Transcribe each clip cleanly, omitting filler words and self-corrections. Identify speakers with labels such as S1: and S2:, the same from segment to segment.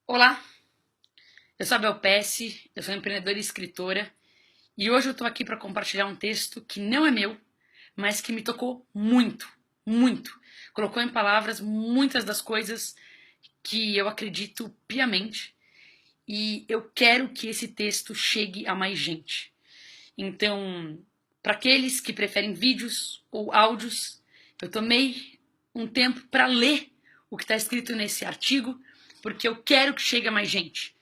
S1: Olá, eu sou a Bel Pesce, eu sou empreendedora e escritora e hoje eu estou aqui para compartilhar um texto que não é meu, mas que me tocou muito, muito. Colocou em palavras muitas das coisas que eu acredito piamente e eu quero que esse texto chegue a mais gente. Então, para aqueles que preferem vídeos ou áudios, eu tomei um tempo para ler o que está escrito nesse artigo, porque eu quero que chegue a mais gente,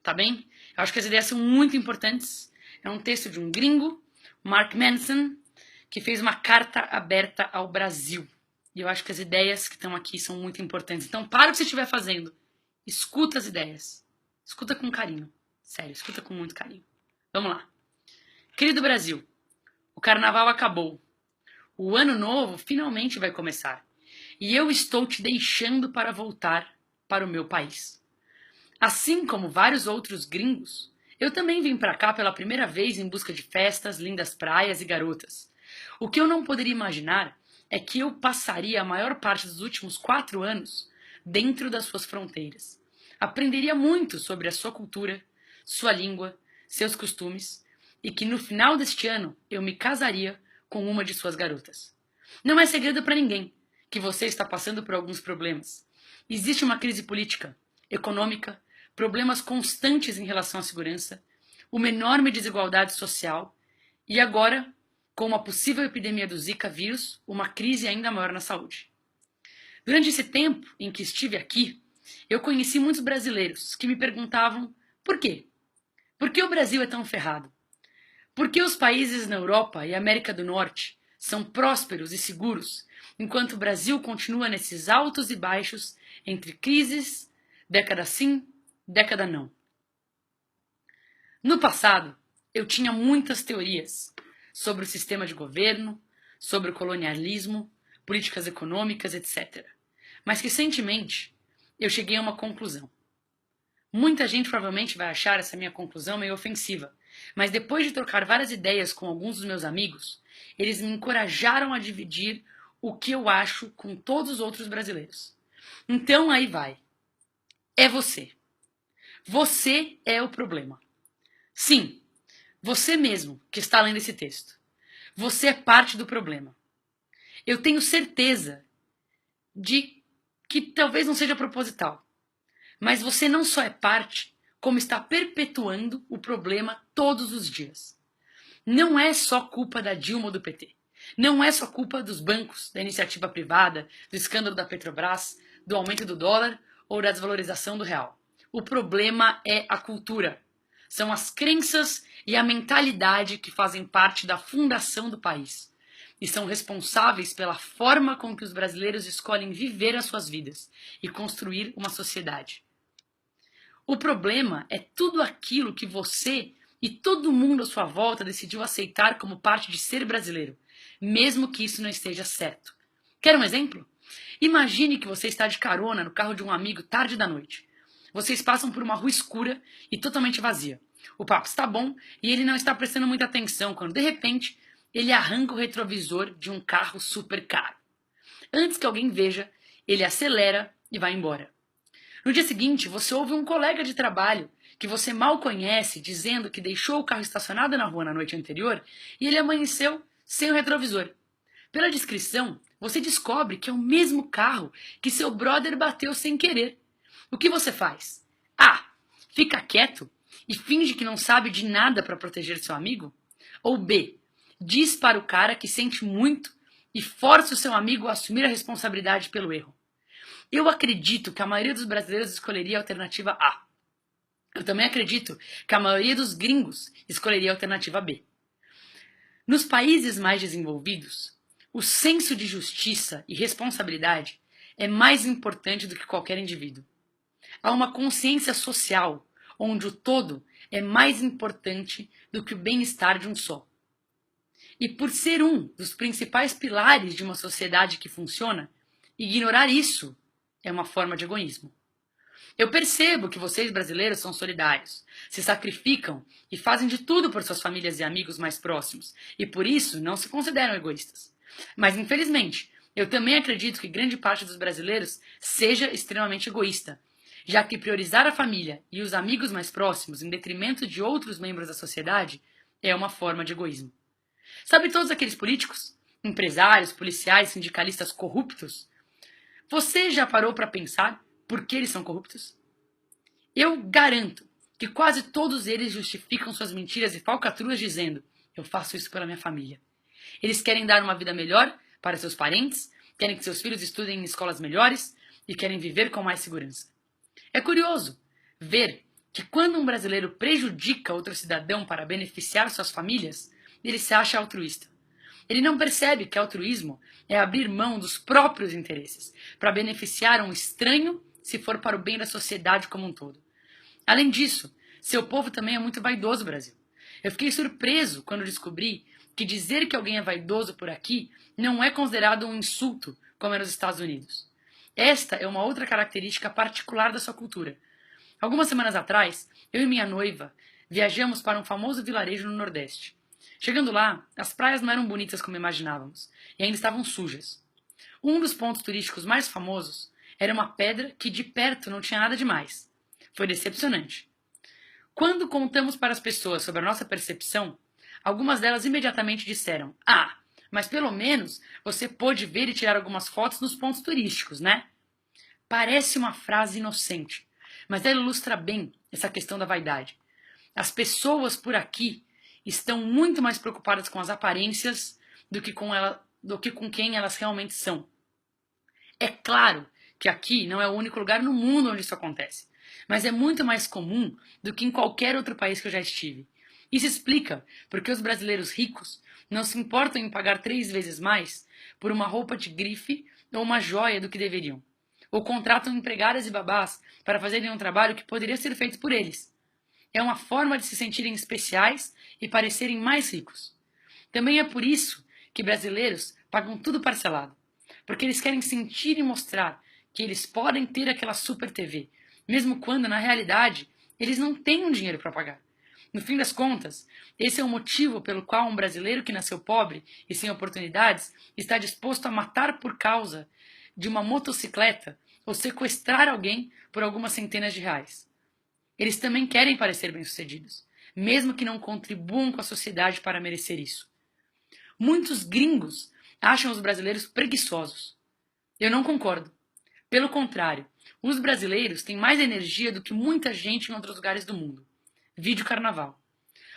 S1: tá bem? Eu acho que as ideias são muito importantes. É um texto de um gringo, Mark Manson, que fez uma carta aberta ao Brasil. E eu acho que as ideias que estão aqui são muito importantes. Então, para o que você estiver fazendo, escuta as ideias. Escuta com carinho. Sério, escuta com muito carinho. Vamos lá. Querido Brasil, o carnaval acabou. O ano novo finalmente vai começar. E eu estou te deixando para voltar para o meu país. Assim como vários outros gringos, eu também vim para cá pela primeira vez em busca de festas, lindas praias e garotas. O que eu não poderia imaginar é que eu passaria a maior parte dos últimos 4 anos dentro das suas fronteiras. Aprenderia muito sobre a sua cultura, sua língua, seus costumes, e que no final deste ano eu me casaria com uma de suas garotas. Não é segredo para ninguém que você está passando por alguns problemas. Existe uma crise política, econômica, problemas constantes em relação à segurança, uma enorme desigualdade social e agora, com uma possível epidemia do Zika vírus, uma crise ainda maior na saúde. Durante esse tempo em que estive aqui, eu conheci muitos brasileiros que me perguntavam por quê? Por que o Brasil é tão ferrado? Por que os países na Europa e América do Norte são prósperos e seguros, enquanto o Brasil continua nesses altos e baixos entre crises, década sim, década não? No passado, eu tinha muitas teorias sobre o sistema de governo, sobre o colonialismo, políticas econômicas, etc. Mas recentemente eu cheguei a uma conclusão. Muita gente provavelmente vai achar essa minha conclusão meio ofensiva, mas depois de trocar várias ideias com alguns dos meus amigos, eles me encorajaram a dividir o que eu acho com todos os outros brasileiros. Então aí vai. É você. Você é o problema. Sim, você mesmo que está lendo esse texto. Você é parte do problema. Eu tenho certeza de que talvez não seja proposital, mas você não só é parte, como está perpetuando o problema todos os dias. Não é só culpa da Dilma ou do PT. Não é só culpa dos bancos, da iniciativa privada, do escândalo da Petrobras, do aumento do dólar ou da desvalorização do real. O problema é a cultura. São as crenças e a mentalidade que fazem parte da fundação do país e são responsáveis pela forma com que os brasileiros escolhem viver as suas vidas e construir uma sociedade. O problema é tudo aquilo que você e todo mundo à sua volta decidiu aceitar como parte de ser brasileiro, mesmo que isso não esteja certo. Quer um exemplo? Imagine que você está de carona no carro de um amigo tarde da noite. Vocês passam por uma rua escura e totalmente vazia. O papo está bom e ele não está prestando muita atenção quando, de repente, ele arranca o retrovisor de um carro super caro. Antes que alguém veja, ele acelera e vai embora. No dia seguinte, você ouve um colega de trabalho que você mal conhece dizendo que deixou o carro estacionado na rua na noite anterior e ele amanheceu sem o retrovisor. Pela descrição, você descobre que é o mesmo carro que seu brother bateu sem querer. O que você faz? A. Fica quieto e finge que não sabe de nada para proteger seu amigo? Ou B. Diz para o cara que sente muito e força o seu amigo a assumir a responsabilidade pelo erro? Eu acredito que a maioria dos brasileiros escolheria a alternativa A. Eu também acredito que a maioria dos gringos escolheria a alternativa B. Nos países mais desenvolvidos, o senso de justiça e responsabilidade é mais importante do que qualquer indivíduo. Há uma consciência social onde o todo é mais importante do que o bem-estar de um só. E por ser um dos principais pilares de uma sociedade que funciona, ignorar isso é uma forma de egoísmo. Eu percebo que vocês brasileiros são solidários, se sacrificam e fazem de tudo por suas famílias e amigos mais próximos, e por isso não se consideram egoístas. Mas, infelizmente, eu também acredito que grande parte dos brasileiros seja extremamente egoísta. já que priorizar a família e os amigos mais próximos em detrimento de outros membros da sociedade é uma forma de egoísmo. Sabe todos aqueles políticos, empresários, policiais, sindicalistas corruptos? Você já parou para pensar por que eles são corruptos? Eu garanto que quase todos eles justificam suas mentiras e falcatruas dizendo: eu faço isso pela minha família. Eles querem dar uma vida melhor para seus parentes, querem que seus filhos estudem em escolas melhores e querem viver com mais segurança. É curioso ver que quando um brasileiro prejudica outro cidadão para beneficiar suas famílias, ele se acha altruísta. Ele não percebe que altruísmo é abrir mão dos próprios interesses para beneficiar um estranho se for para o bem da sociedade como um todo. Além disso, seu povo também é muito vaidoso, Brasil. Eu fiquei surpreso quando descobri que dizer que alguém é vaidoso por aqui não é considerado um insulto, como é nos Estados Unidos. Esta é uma outra característica particular da sua cultura. Algumas semanas atrás, eu e minha noiva viajamos para um famoso vilarejo no Nordeste. Chegando lá, as praias não eram bonitas como imaginávamos e ainda estavam sujas. Um dos pontos turísticos mais famosos era uma pedra que de perto não tinha nada demais. Foi decepcionante. Quando contamos para as pessoas sobre a nossa percepção, algumas delas imediatamente disseram: ah, mas pelo menos você pôde ver e tirar algumas fotos nos pontos turísticos, né? Parece uma frase inocente, mas ela ilustra bem essa questão da vaidade. As pessoas por aqui estão muito mais preocupadas com as aparências do que com quem elas realmente são. É claro que aqui não é o único lugar no mundo onde isso acontece, mas é muito mais comum do que em qualquer outro país que eu já estive. Isso explica porque os brasileiros ricos não se importam em pagar 3 vezes mais por uma roupa de grife ou uma joia do que deveriam. Ou contratam empregadas e babás para fazerem um trabalho que poderia ser feito por eles. É uma forma de se sentirem especiais e parecerem mais ricos. Também é por isso que brasileiros pagam tudo parcelado. Porque eles querem sentir e mostrar que eles podem ter aquela super TV, mesmo quando, na realidade, eles não têm um dinheiro para pagar. No fim das contas, esse é o motivo pelo qual um brasileiro que nasceu pobre e sem oportunidades está disposto a matar por causa de uma motocicleta ou sequestrar alguém por algumas centenas de reais. Eles também querem parecer bem-sucedidos, mesmo que não contribuam com a sociedade para merecer isso. Muitos gringos acham os brasileiros preguiçosos. Eu não concordo. Pelo contrário, os brasileiros têm mais energia do que muita gente em outros lugares do mundo. Vide o carnaval.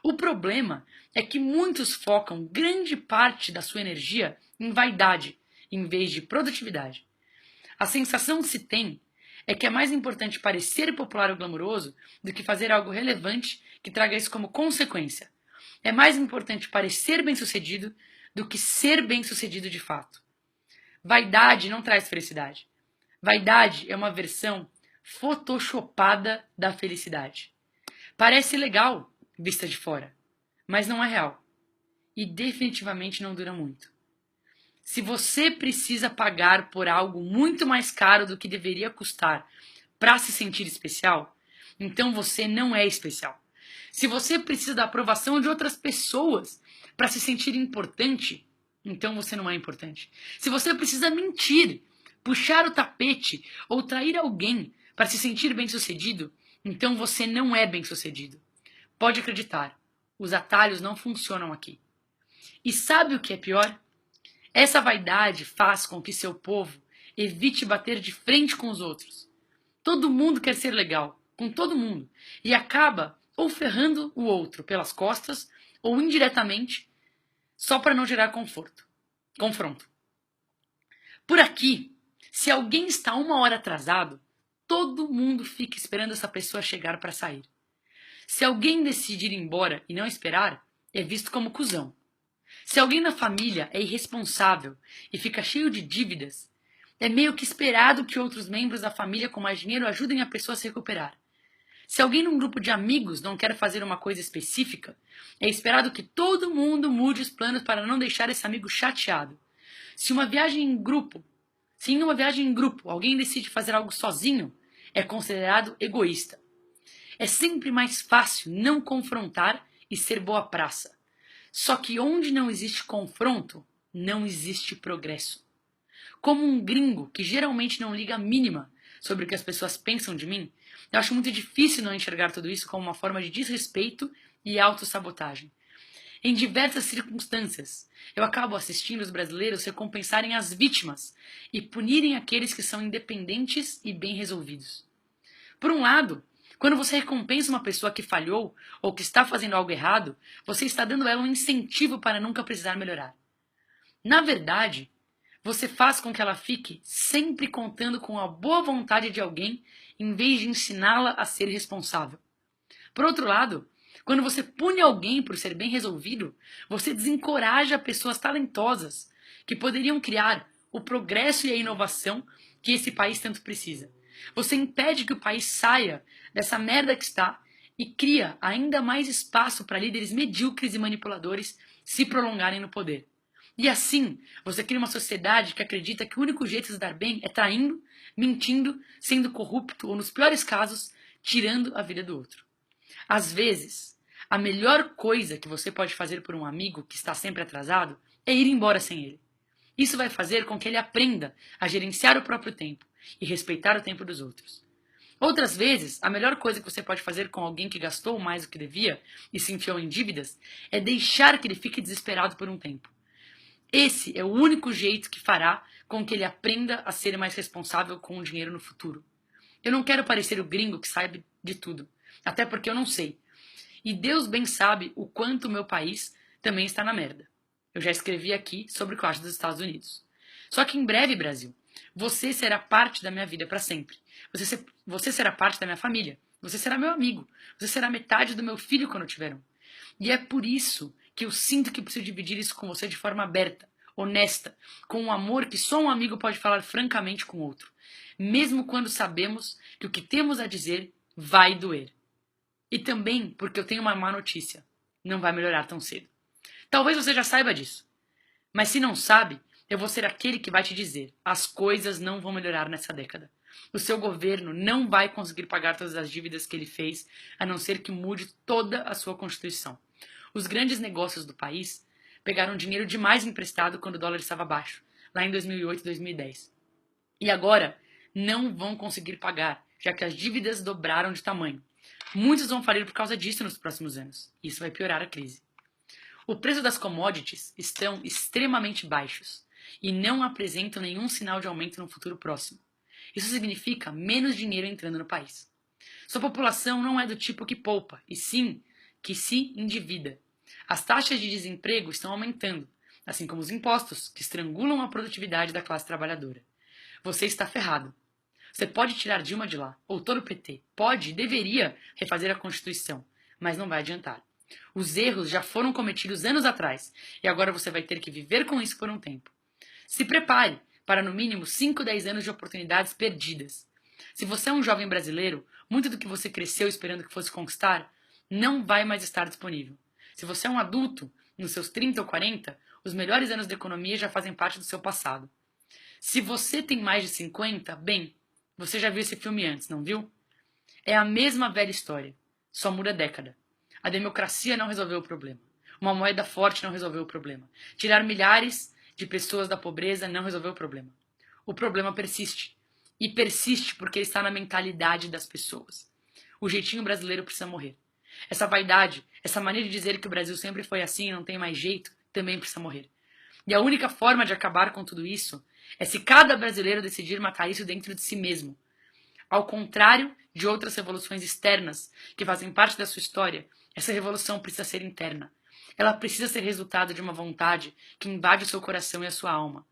S1: O problema é que muitos focam grande parte da sua energia em vaidade, em vez de produtividade. A sensação que se tem é que é mais importante parecer popular ou glamouroso do que fazer algo relevante que traga isso como consequência. É mais importante parecer bem-sucedido do que ser bem-sucedido de fato. Vaidade não traz felicidade. Vaidade é uma versão photoshopada da felicidade. Parece legal, vista de fora, mas não é real. E definitivamente não dura muito. Se você precisa pagar por algo muito mais caro do que deveria custar para se sentir especial, então você não é especial. Se você precisa da aprovação de outras pessoas para se sentir importante, então você não é importante. Se você precisa mentir, puxar o tapete ou trair alguém para se sentir bem-sucedido, então você não é bem-sucedido. Pode acreditar, os atalhos não funcionam aqui. E sabe o que é pior? Essa vaidade faz com que seu povo evite bater de frente com os outros. Todo mundo quer ser legal, com todo mundo, e acaba ou ferrando o outro pelas costas ou indiretamente, só para não gerar confronto. Por aqui, se alguém está 1 hora atrasado, todo mundo fica esperando essa pessoa chegar para sair. Se alguém decidir ir embora e não esperar, é visto como cuzão. Se alguém na família é irresponsável e fica cheio de dívidas, é meio que esperado que outros membros da família com mais dinheiro ajudem a pessoa a se recuperar. Se alguém num grupo de amigos não quer fazer uma coisa específica, é esperado que todo mundo mude os planos para não deixar esse amigo chateado. Se em uma viagem em grupo alguém decide fazer algo sozinho, é considerado egoísta. É sempre mais fácil não confrontar e ser boa praça. Só que onde não existe confronto, não existe progresso. Como um gringo que geralmente não liga a mínima sobre o que as pessoas pensam de mim, Eu acho muito difícil não enxergar tudo isso como uma forma de desrespeito e autossabotagem. Em diversas circunstâncias, eu acabo assistindo os brasileiros recompensarem as vítimas e punirem aqueles que são independentes e bem resolvidos. Por um lado, quando você recompensa uma pessoa que falhou ou que está fazendo algo errado, você está dando a ela um incentivo para nunca precisar melhorar. Na verdade, você faz com que ela fique sempre contando com a boa vontade de alguém em vez de ensiná-la a ser responsável. Por outro lado, quando você pune alguém por ser bem resolvido, você desencoraja pessoas talentosas que poderiam criar o progresso e a inovação que esse país tanto precisa. Você impede que o país saia dessa merda que está e cria ainda mais espaço para líderes medíocres e manipuladores se prolongarem no poder. E assim, você cria uma sociedade que acredita que o único jeito de se dar bem é traindo, mentindo, sendo corrupto ou, nos piores casos, tirando a vida do outro. Às vezes, a melhor coisa que você pode fazer por um amigo que está sempre atrasado é ir embora sem ele. Isso vai fazer com que ele aprenda a gerenciar o próprio tempo e respeitar o tempo dos outros. Outras vezes, a melhor coisa que você pode fazer com alguém que gastou mais do que devia e se enfiou em dívidas é deixar que ele fique desesperado por um tempo. Esse é o único jeito que fará com que ele aprenda a ser mais responsável com o dinheiro no futuro. Eu não quero parecer o gringo que sabe de tudo, até porque eu não sei. E Deus bem sabe o quanto o meu país também está na merda. Eu já escrevi aqui sobre o que eu acho dos Estados Unidos. Só que em breve, Brasil, você será parte da minha vida para sempre. Você será parte da minha família. Você será meu amigo. Você será metade do meu filho quando eu tiver um. E é por isso que eu sinto que preciso dividir isso com você de forma aberta, honesta, com um amor que só um amigo pode falar francamente com outro, mesmo quando sabemos que o que temos a dizer vai doer. E também porque eu tenho uma má notícia: não vai melhorar tão cedo. Talvez você já saiba disso, mas se não sabe, eu vou ser aquele que vai te dizer: as coisas não vão melhorar nessa década. O seu governo não vai conseguir pagar todas as dívidas que ele fez, a não ser que mude toda a sua Constituição. Os grandes negócios do país pegaram dinheiro demais emprestado quando o dólar estava baixo, lá em 2008 e 2010. E agora não vão conseguir pagar, já que as dívidas dobraram de tamanho. Muitos vão falir por causa disso nos próximos anos. Isso vai piorar a crise. O preço das commodities estão extremamente baixos e não apresentam nenhum sinal de aumento no futuro próximo. Isso significa menos dinheiro entrando no país. Sua população não é do tipo que poupa, e sim que se endivida. As taxas de desemprego estão aumentando, assim como os impostos, que estrangulam a produtividade da classe trabalhadora. Você está ferrado. Você pode tirar Dilma de lá, ou todo o PT. Pode e deveria refazer a Constituição, mas não vai adiantar. Os erros já foram cometidos anos atrás, e agora você vai ter que viver com isso por um tempo. Se prepare para no mínimo 5, 10 anos de oportunidades perdidas. Se você é um jovem brasileiro, muito do que você cresceu esperando que fosse conquistar não vai mais estar disponível. Se você é um adulto, nos seus 30 ou 40, os melhores anos da economia já fazem parte do seu passado. Se você tem mais de 50, bem, você já viu esse filme antes, não viu? É a mesma velha história, só muda a década. A democracia não resolveu o problema. Uma moeda forte não resolveu o problema. Tirar milhares de pessoas da pobreza não resolveu o problema. O problema persiste. E persiste porque ele está na mentalidade das pessoas. O jeitinho brasileiro precisa morrer. Essa vaidade, essa mania de dizer que o Brasil sempre foi assim e não tem mais jeito, também precisa morrer. E a única forma de acabar com tudo isso é se cada brasileiro decidir matar isso dentro de si mesmo. Ao contrário de outras revoluções externas que fazem parte da sua história, essa revolução precisa ser interna. Ela precisa ser resultado de uma vontade que invade o seu coração e a sua alma.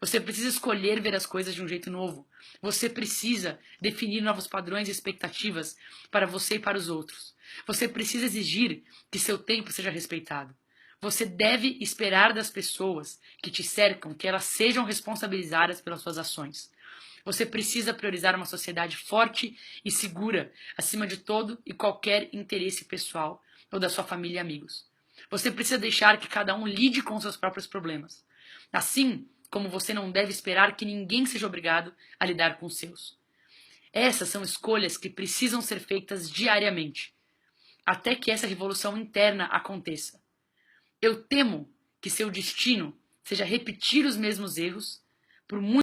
S1: Você precisa escolher ver as coisas de um jeito novo. Você precisa definir novos padrões e expectativas para você e para os outros. Você precisa exigir que seu tempo seja respeitado. Você deve esperar das pessoas que te cercam que elas sejam responsabilizadas pelas suas ações. Você precisa priorizar uma sociedade forte e segura, acima de todo e qualquer interesse pessoal ou da sua família e amigos. Você precisa deixar que cada um lide com seus próprios problemas. Assim como você não deve esperar que ninguém seja obrigado a lidar com os seus. Essas são escolhas que precisam ser feitas diariamente, até que essa revolução interna aconteça. Eu temo que seu destino seja repetir os mesmos erros por muito